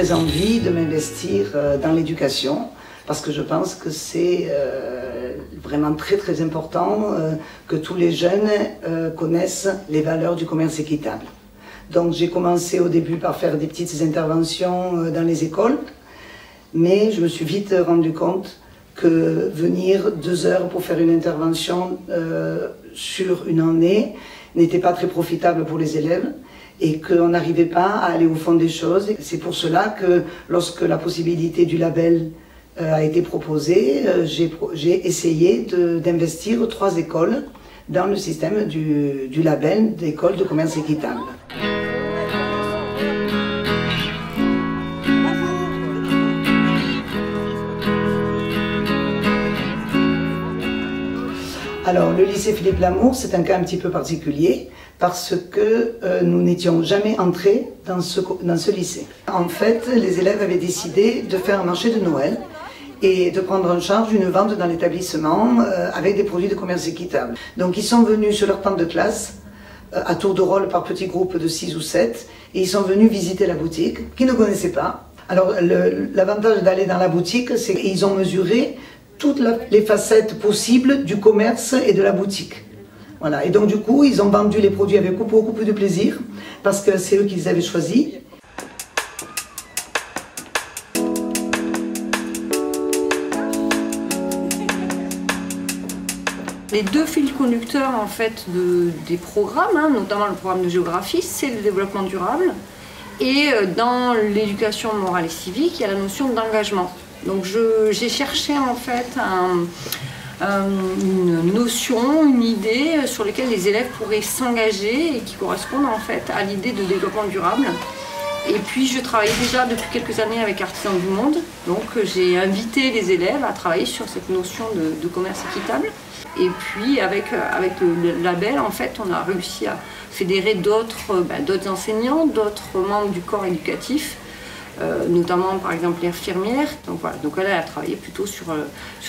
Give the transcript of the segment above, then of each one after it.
très envie de m'investir dans l'éducation parce que je pense que c'est vraiment très important que tous les jeunes connaissent les valeurs du commerce équitable. Donc j'ai commencé au début par faire des petites interventions dans les écoles, mais je me suis vite rendu compte que venir 2 heures pour faire une intervention sur une année n'était pas très profitable pour les élèves et qu'on n'arrivait pas à aller au fond des choses. C'est pour cela que lorsque la possibilité du label a été proposée, j'ai essayé d'investir 3 écoles dans le système du label d'école de commerce équitable. Alors, le lycée Philippe Lamour, c'est un cas un petit peu particulier parce que nous n'étions jamais entrés dans ce lycée. En fait, les élèves avaient décidé de faire un marché de Noël et de prendre en charge une vente dans l'établissement avec des produits de commerce équitable. Donc, ils sont venus sur leur temps de classe, à tour de rôle par petits groupes de 6 ou 7, et ils sont venus visiter la boutique, qu'ils ne connaissaient pas. Alors, l'avantage d'aller dans la boutique, c'est qu'ils ont mesuré toutes les facettes possibles du commerce et de la boutique. Voilà. Et donc du coup, ils ont vendu les produits avec beaucoup plus de plaisir, parce que c'est eux qui les avaient choisis. Les 2 fils conducteurs en fait des programmes, notamment le programme de géographie, c'est le développement durable. Et dans l'éducation morale et civique, il y a la notion d'engagement. Donc j'ai cherché en fait une notion, une idée sur laquelle les élèves pourraient s'engager et qui correspondent en fait à l'idée de développement durable. Et puis je travaillais déjà depuis quelques années avec Artisans du Monde, donc j'ai invité les élèves à travailler sur cette notion de commerce équitable. Et puis avec le label, en fait, on a réussi à fédérer d'autres enseignants, d'autres membres du corps éducatif, notamment par exemple les infirmières. Donc voilà, donc elle a travaillé plutôt sur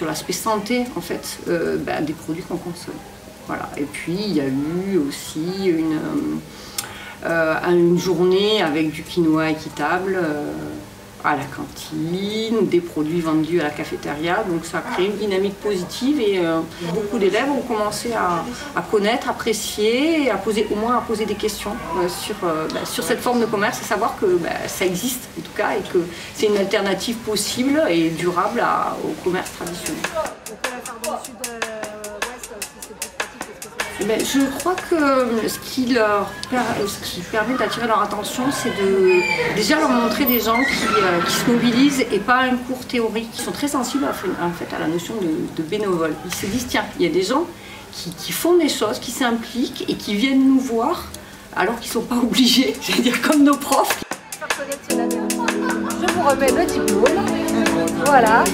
l'aspect santé en fait des produits qu'on consomme. Voilà. Et puis il y a eu aussi une journée avec du quinoa équitable à la cantine, des produits vendus à la cafétéria, donc ça a créé une dynamique positive et beaucoup d'élèves ont commencé à connaître, apprécier et au moins à poser des questions sur cette forme de commerce et savoir que ça existe en tout cas et que c'est une alternative possible et durable au commerce traditionnel. Je crois que ce qui permet d'attirer leur attention, c'est déjà leur montrer des gens qui se mobilisent et pas un cours théorique, qui sont très sensibles en fait, à la notion de bénévole. Ils se disent, tiens, il y a des gens qui font des choses, qui s'impliquent et qui viennent nous voir alors qu'ils ne sont pas obligés, c'est-à-dire comme nos profs. Je vous remets le diplôme. Voilà.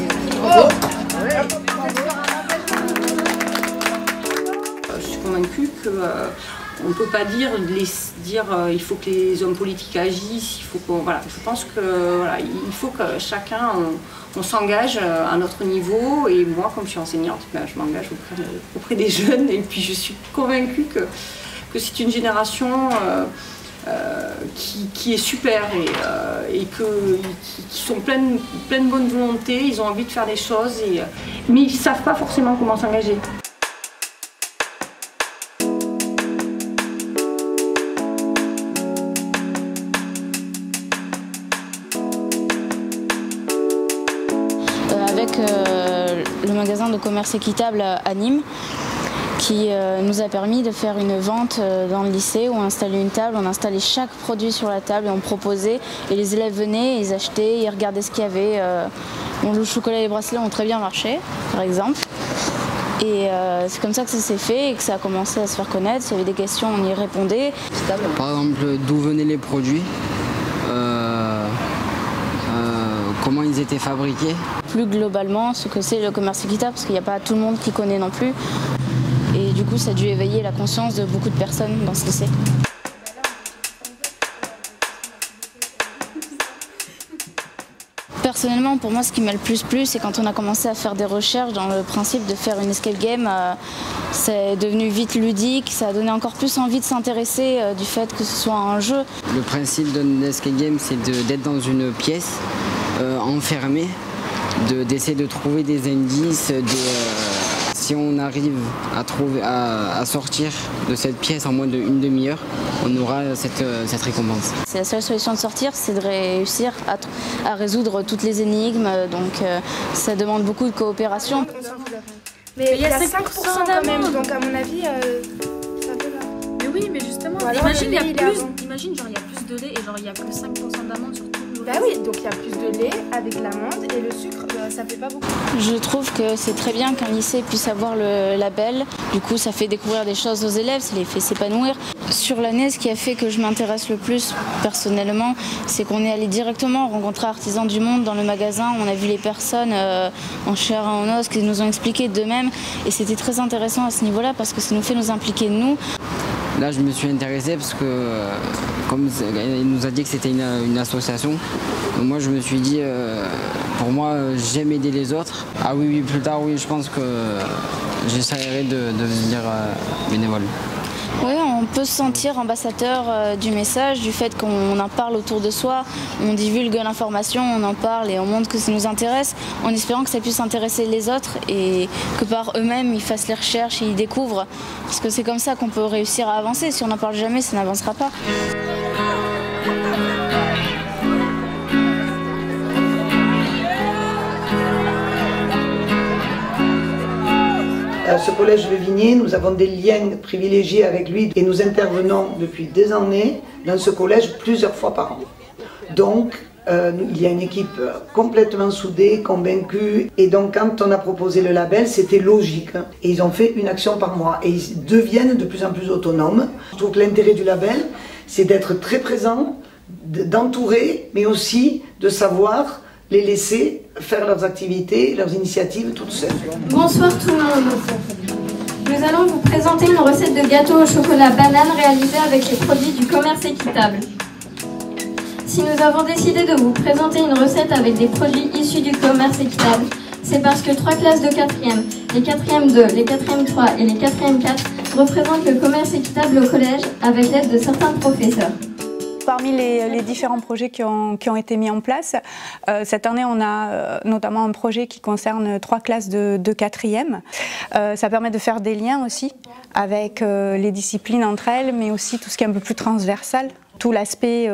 Je suis convaincue qu'on ne peut pas dire il faut que les hommes politiques agissent, je pense que il faut que chacun on s'engage à notre niveau et moi comme je suis enseignante, je m'engage auprès des jeunes et puis je suis convaincue que c'est une génération qui est super et qui sont pleines de bonne volonté, ils ont envie de faire des choses mais ils ne savent pas forcément comment s'engager. Avec le magasin de commerce équitable à Nîmes qui nous a permis de faire une vente dans le lycée où on installait une table, on installait chaque produit sur la table et on proposait et les élèves venaient, ils achetaient, ils regardaient ce qu'il y avait. Le chocolat et les bracelets ont très bien marché par exemple et c'est comme ça que ça s'est fait et que ça a commencé à se faire connaître. S'il y avait des questions, on y répondait. Par exemple, d'où venaient les produits, comment ils étaient fabriqués. Plus globalement, ce que c'est le commerce équitable, parce qu'il n'y a pas tout le monde qui connaît non plus. Et du coup, ça a dû éveiller la conscience de beaucoup de personnes dans ce lycée. Personnellement, pour moi, ce qui m'a le plus plu, c'est quand on a commencé à faire des recherches dans le principe de faire une escape game. C'est devenu vite ludique, ça a donné encore plus envie de s'intéresser du fait que ce soit un jeu. Le principe d'un escape game, c'est d'être dans une pièce enfermée, d'essayer de trouver des indices. Si on arrive à sortir de cette pièce en moins d'une demi-heure, on aura cette récompense. C'est la seule solution de sortir, c'est de réussir à résoudre toutes les énigmes, donc ça demande beaucoup de coopération. Mais il y a 5% quand même, donc à mon avis, ça peut là. Mais oui, mais justement, imagine, il y a plus de lait et genre il y a que 5% d'amande sur tout le Bah oui, donc il y a plus de lait avec l'amande et le sucre, ça fait pas beaucoup. Je trouve que c'est très bien qu'un lycée puisse avoir le label. Du coup, ça fait découvrir des choses aux élèves, ça les fait s'épanouir. Sur l'année, ce qui a fait que je m'intéresse le plus personnellement, c'est qu'on est allé directement rencontrer Artisans du Monde dans le magasin. On a vu les personnes en chair et en os qui nous ont expliqué d'eux-mêmes. Et c'était très intéressant à ce niveau-là parce que ça nous fait nous impliquer nous. Là, je me suis intéressé parce que, comme il nous a dit que c'était une association, donc moi je me suis dit, pour moi, j'aime aider les autres. Ah oui, plus tard, oui, je pense que j'essaierai de devenir bénévole. Oui, on peut se sentir ambassadeur du message, du fait qu'on en parle autour de soi, on divulgue l'information, on en parle et on montre que ça nous intéresse, en espérant que ça puisse intéresser les autres et que par eux-mêmes ils fassent les recherches et ils découvrent. Parce que c'est comme ça qu'on peut réussir à avancer. Si on n'en parle jamais, ça n'avancera pas. À ce collège Le Vignier, nous avons des liens privilégiés avec lui et nous intervenons depuis des années dans ce collège plusieurs fois par an. Donc, il y a une équipe complètement soudée, convaincue, et donc quand on a proposé le label, c'était logique. Et ils ont fait une action par mois et ils deviennent de plus en plus autonomes. Je trouve que l'intérêt du label, c'est d'être très présent, d'entourer, mais aussi de savoir les laisser faire leurs activités, leurs initiatives toutes seules. Bonsoir tout le monde. Nous allons vous présenter une recette de gâteau au chocolat banane réalisée avec les produits du commerce équitable. Si nous avons décidé de vous présenter une recette avec des produits issus du commerce équitable, c'est parce que 3 classes de 4e, les 4e 2, les 4e 3 et les 4e 4 représentent le commerce équitable au collège avec l'aide de certains professeurs. Parmi les différents projets qui ont été mis en place, cette année on a notamment un projet qui concerne 3 classes de 4e. Ça permet de faire des liens aussi avec les disciplines entre elles, mais aussi tout ce qui est un peu plus transversal. Tout l'aspect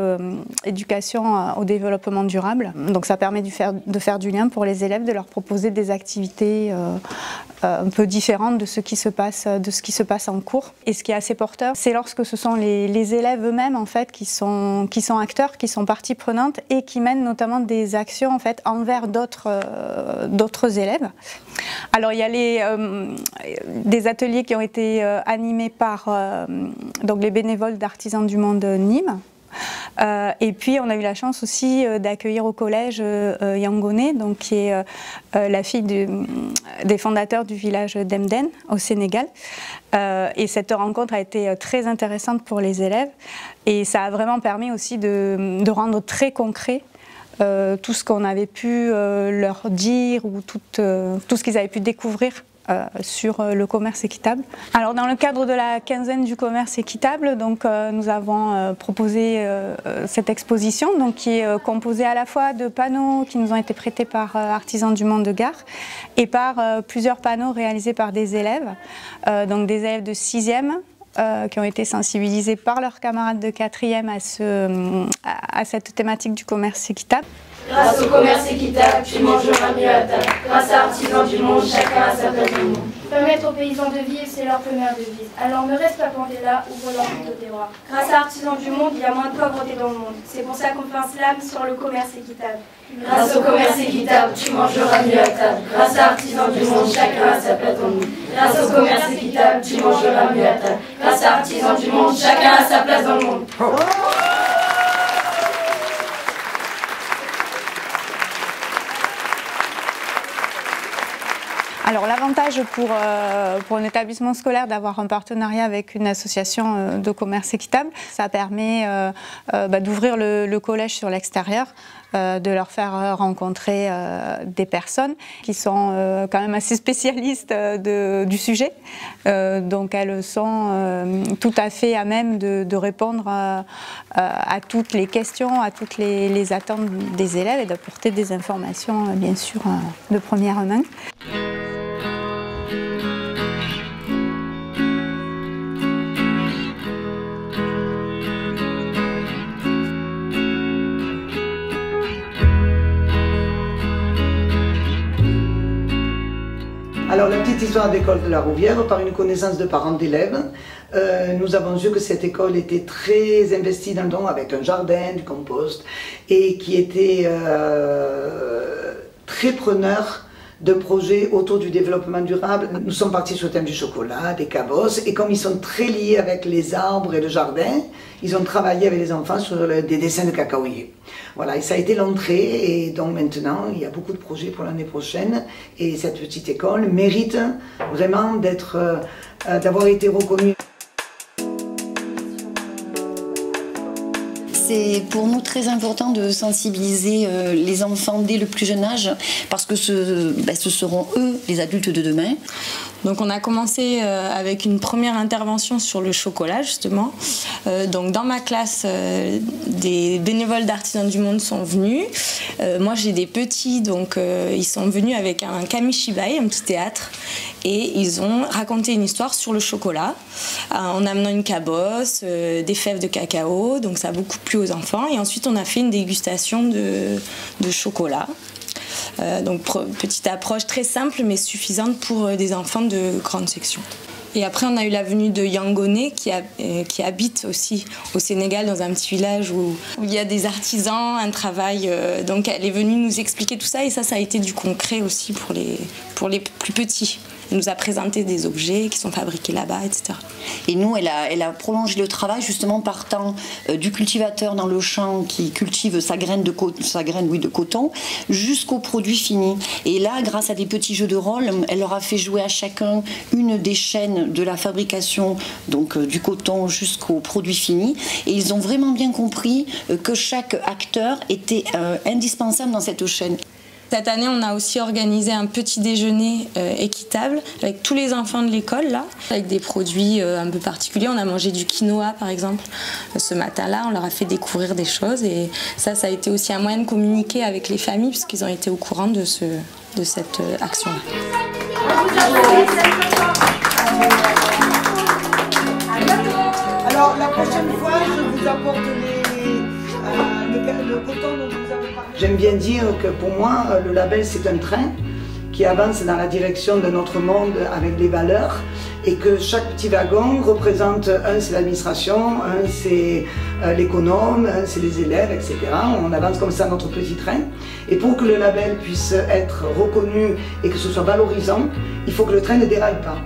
éducation au développement durable. Donc ça permet de faire du lien pour les élèves, de leur proposer des activités un peu différentes de ce qui se passe en cours. Et ce qui est assez porteur, c'est lorsque ce sont les élèves eux-mêmes en fait qui sont acteurs, qui sont partie prenante et qui mènent notamment des actions en fait envers d'autres élèves. Alors il y a des ateliers qui ont été animés par donc les bénévoles d'Artisans du Monde Nîmes. Et puis on a eu la chance aussi d'accueillir au collège Yangoné, donc qui est la fille des fondateurs du village d'Emden au Sénégal. Et cette rencontre a été très intéressante pour les élèves et ça a vraiment permis aussi de rendre très concret tout ce qu'on avait pu leur dire ou tout ce qu'ils avaient pu découvrir sur le commerce équitable. Alors dans le cadre de la quinzaine du commerce équitable, donc, nous avons proposé cette exposition donc, qui est composée à la fois de panneaux qui nous ont été prêtés par Artisans du Monde de Gare et par plusieurs panneaux réalisés par des élèves, donc des élèves de 6e, qui ont été sensibilisés par leurs camarades de 4e à cette thématique du commerce équitable. Grâce au commerce équitable, tu mangeras mieux à table. Grâce à Artisans du Monde, chacun a sa place dans le monde. Permettre aux paysans de vivre, c'est leur première devise. Alors ne reste pas planté là, ouvre leur porte au terroir. Grâce à Artisans du Monde, il y a moins de pauvreté dans le monde. C'est pour ça qu'on fait un slam sur le commerce équitable. Grâce au commerce équitable, tu mangeras mieux à table. Grâce à Artisans du Monde, chacun a sa place dans le monde. Grâce au commerce équitable, tu mangeras mieux à table. Grâce à Artisans du Monde, chacun a sa place dans le monde. Alors l'avantage pour un établissement scolaire d'avoir un partenariat avec une association de commerce équitable, ça permet d'ouvrir le collège sur l'extérieur, de leur faire rencontrer des personnes qui sont quand même assez spécialistes du sujet. Donc elles sont tout à fait à même de répondre à toutes les questions, à toutes les attentes des élèves et d'apporter des informations bien sûr de première main. Alors la petite histoire d'école de la Rouvière, par une connaissance de parents d'élèves, nous avons vu que cette école était très investie dans le don, avec un jardin, du compost, et qui était très preneur de projets autour du développement durable. Nous sommes partis sur le thème du chocolat, des cabosses, et comme ils sont très liés avec les arbres et le jardin, ils ont travaillé avec les enfants sur des dessins de cacaoyers. Voilà, et ça a été l'entrée, et donc maintenant, il y a beaucoup de projets pour l'année prochaine, et cette petite école mérite vraiment d'avoir été reconnue. C'est pour nous très important de sensibiliser les enfants dès le plus jeune âge parce que ce seront eux les adultes de demain. Donc on a commencé avec une première intervention sur le chocolat justement. Donc dans ma classe, des bénévoles d'Artisans du Monde sont venus. Moi j'ai des petits, donc ils sont venus avec un kamishibai, un petit théâtre, et ils ont raconté une histoire sur le chocolat en amenant une cabosse, des fèves de cacao, donc ça a beaucoup plu aux enfants. Et ensuite on a fait une dégustation de chocolat. Donc petite approche très simple mais suffisante pour des enfants de grande section. Et après on a eu la venue de Yangoné qui habite aussi au Sénégal dans un petit village où il y a des artisans, un travail. Donc elle est venue nous expliquer tout ça et ça a été du concret aussi pour les plus petits. Elle nous a présenté des objets qui sont fabriqués là-bas, etc. Et nous, elle a prolongé le travail justement partant du cultivateur dans le champ qui cultive sa graine de coton jusqu'au produit fini. Et là, grâce à des petits jeux de rôle, elle leur a fait jouer à chacun une des chaînes de la fabrication donc du coton jusqu'au produit fini. Et ils ont vraiment bien compris que chaque acteur était indispensable dans cette chaîne. Cette année, on a aussi organisé un petit déjeuner équitable avec tous les enfants de l'école, là, avec des produits un peu particuliers. On a mangé du quinoa, par exemple, ce matin-là. On leur a fait découvrir des choses et ça a été aussi un moyen de communiquer avec les familles puisqu'ils ont été au courant de cette action-là. Alors, la prochaine fois, je vous apporte le coton dont vous avez parlé. J'aime bien dire que pour moi, le label, c'est un train qui avance dans la direction de notre monde avec des valeurs et que chaque petit wagon représente, un c'est l'administration, un c'est l'économe, un c'est les élèves, etc. On avance comme ça notre petit train. Et pour que le label puisse être reconnu et que ce soit valorisant, il faut que le train ne déraille pas.